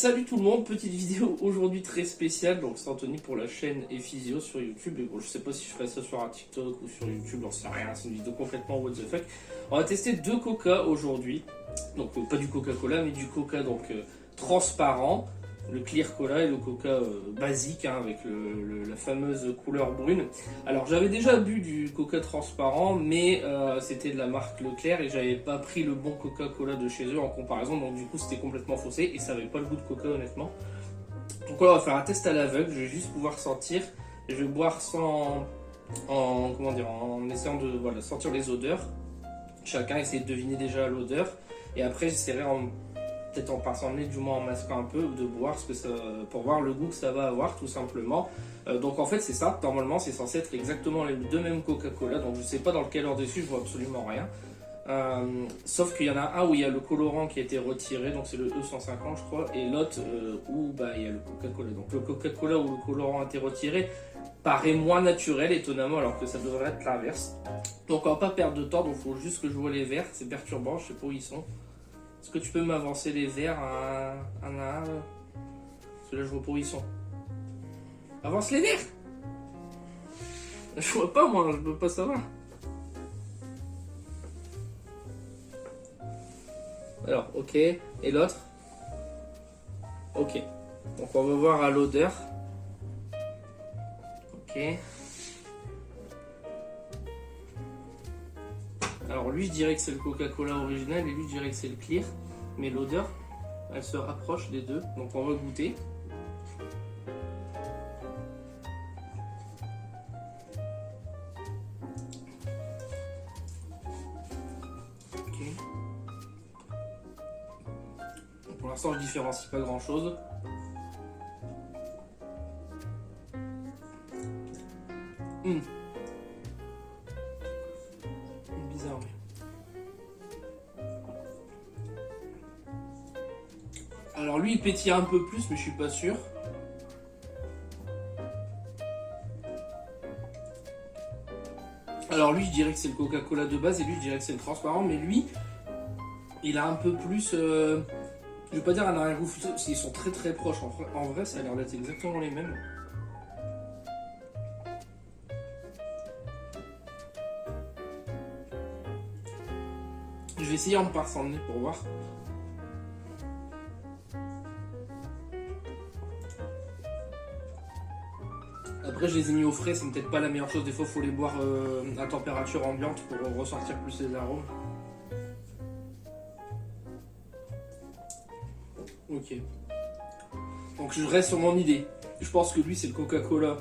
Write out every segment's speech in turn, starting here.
Salut tout le monde, petite vidéo aujourd'hui très spéciale. Donc c'est Anthony pour la chaîne Ephysio sur YouTube. Et bon, je sais pas si je ferai ça sur un TikTok ou sur YouTube, j'en sais rien, c'est une vidéo complètement what the fuck. On va tester deux coca aujourd'hui. Donc pas du Coca-Cola mais du coca donc transparent, le clear cola et le coca basique hein, avec la fameuse couleur brune. Alors j'avais déjà bu du coca transparent mais c'était de la marque Leclerc et j'avais pas pris le bon Coca-Cola de chez eux en comparaison, donc du coup c'était complètement faussé et ça avait pas le goût de coca honnêtement. Donc voilà, on va faire un test à l'aveugle, je vais juste pouvoir sentir et je vais boire sans en essayant de sentir les odeurs. Chacun essaie de deviner déjà l'odeur et après j'essaierai peut-être en passant le nez, du moins en masquant un peu, de boire pour voir le goût que ça va avoir tout simplement. Donc en fait c'est ça, normalement c'est censé être exactement les deux mêmes Coca-Cola, donc je sais pas dans lequel ordre dessus, je vois absolument rien. Sauf qu'il y en a un où il y a le colorant qui a été retiré, donc c'est le E150 je crois, et l'autre où il y a le Coca-Cola. Donc le Coca-Cola où le colorant a été retiré paraît moins naturel étonnamment alors que ça devrait être l'inverse. Donc on va pas perdre de temps, donc il faut juste que je vois les verres, c'est perturbant, je sais pas où ils sont. Est-ce que tu peux m'avancer les verres un à un? Parce que là je vois pas où ils sont. Avance les verres! Je vois pas moi, je peux pas savoir. Alors, ok. Et l'autre? Ok. Donc on va voir à l'odeur. Ok. Alors lui je dirais que c'est le Coca-Cola original et lui je dirais que c'est le clear. Mais l'odeur, elle se rapproche des deux. Donc on va goûter. Ok. Donc, pour l'instant je différencie pas grand chose. Bizarre mais... Alors lui il pétille un peu plus mais je suis pas sûr. Alors lui je dirais que c'est le Coca-Cola de base et lui je dirais que c'est le transparent, mais lui il a un peu plus je vais pas dire un arrière-goût fruité, ils sont très très proches en vrai ça a l'air d'être exactement les mêmes. Je vais essayer en me passant le nez pour voir. Après je les ai mis au frais, c'est peut-être pas la meilleure chose, des fois il faut les boire à température ambiante pour ressortir plus les arômes. Ok. Donc je reste sur mon idée. Je pense que lui c'est le Coca-Cola.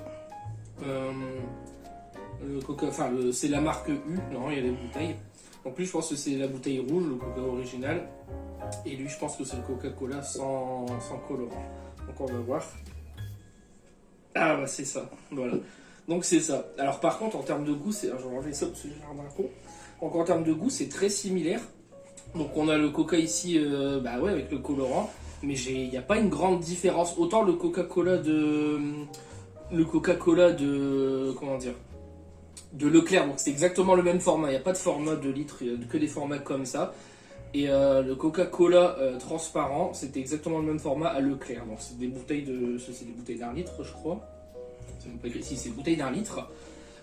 C'est la marque U, non il y a des bouteilles. Donc lui je pense que c'est la bouteille rouge, le Coca original. Et lui je pense que c'est le Coca-Cola sans colorant. Donc on va voir. Ah bah c'est ça, voilà. Donc c'est ça. Alors par contre en termes de goût, je vais enlever ça parce que j'ai l'air d'un con. Donc en termes de goût c'est très similaire. Donc on a le coca ici avec le colorant. Mais il n'y a pas une grande différence. Autant le Coca-Cola de Leclerc, donc c'est exactement le même format, il n'y a pas de format de litre, il n'y a que des formats comme ça. Et le Coca-Cola transparent, c'était exactement le même format à Leclerc. Donc c'est des bouteilles d'un litre, je crois. C'est même pas écrit ici, c'est des bouteilles d'un litre.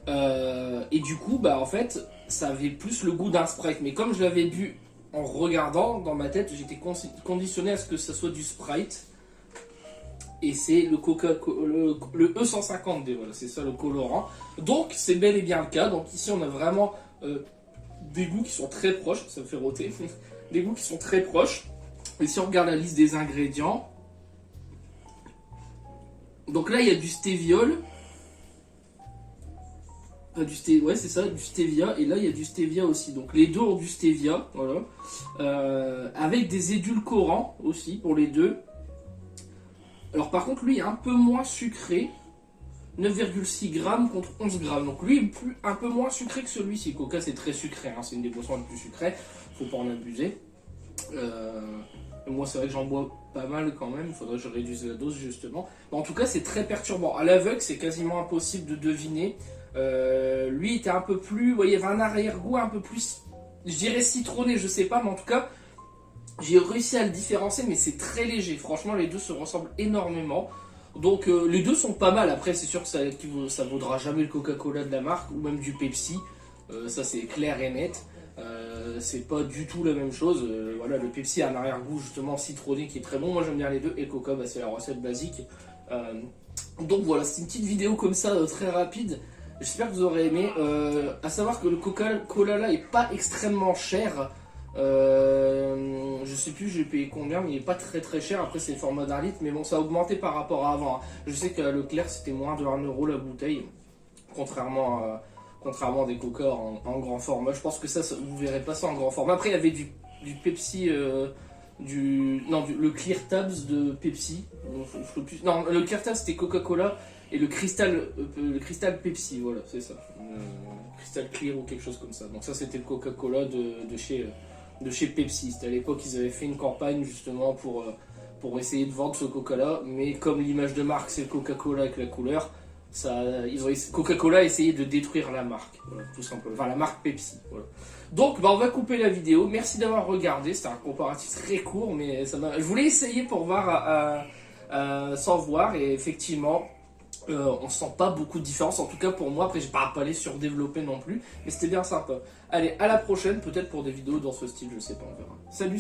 Et du coup, en fait, ça avait plus le goût d'un Sprite. Mais comme je l'avais bu en regardant, dans ma tête, j'étais conditionné à ce que ça soit du Sprite. Et c'est le le E150D, voilà, c'est ça le colorant. Donc c'est bel et bien le cas. Donc ici on a vraiment des goûts qui sont très proches, ça me fait roter, des goûts qui sont très proches. Et si on regarde la liste des ingrédients, donc là il y a du stéviol, ouais c'est ça, du stevia, et là il y a du stevia aussi. Donc les deux ont du stevia, voilà, avec des édulcorants aussi pour les deux. Alors par contre lui est un peu moins sucré, 9,6 grammes contre 11 grammes. Donc lui est un peu moins sucré que celui-ci. Coca c'est très sucré, hein. C'est une des boissons les plus sucrées, faut pas en abuser. Moi c'est vrai que j'en bois pas mal quand même, il faudrait que je réduise la dose justement. Mais en tout cas c'est très perturbant. À l'aveugle c'est quasiment impossible de deviner. Lui était un peu plus, il y avait un arrière-goût un peu plus, je dirais citronné, je sais pas, mais en tout cas J'ai réussi à le différencier, mais c'est très léger. Franchement, les deux se ressemblent énormément. Donc les deux sont pas mal. Après, c'est sûr que ça vaudra jamais le Coca-Cola de la marque ou même du Pepsi. Ça, c'est clair et net. C'est pas du tout la même chose. Voilà, le Pepsi a un arrière-goût justement citronné qui est très bon. Moi, j'aime bien les deux. Et le Coca, bah, c'est la recette basique. Donc voilà, c'est une petite vidéo comme ça, très rapide. J'espère que vous aurez aimé. À savoir que le Coca-Cola là est pas extrêmement cher. Je sais plus j'ai payé combien, mais il est pas très très cher. Après c'est le format d'un litre, mais bon, ça a augmenté par rapport à avant, hein. Je sais qu'à Leclerc c'était moins de 1 € la bouteille, contrairement à des Coca en grand format. Je pense que ça vous verrez pas ça en grand format. Après il y avait du Pepsi, le Clear Tabs de Pepsi. Non, le Clear Tabs c'était Coca-Cola et le Crystal Pepsi, voilà, c'est ça. Crystal Clear ou quelque chose comme ça. Donc ça c'était le Coca-Cola de chez Pepsi. C'était à l'époque ils avaient fait une campagne justement pour essayer de vendre ce Coca-Cola, mais comme l'image de marque c'est le Coca-Cola avec la couleur, Coca-Cola a essayé de détruire la marque, voilà, tout simplement. Enfin la marque Pepsi. Voilà. Donc bah, on va couper la vidéo. Merci d'avoir regardé. C'était un comparatif très court, mais je voulais essayer pour voir sans voir, et effectivement on sent pas beaucoup de différence, en tout cas pour moi. Après j'ai pas les surdévelopper non plus, mais c'était bien sympa. Allez, à la prochaine, peut-être pour des vidéos dans ce style, je sais pas, on verra. Salut.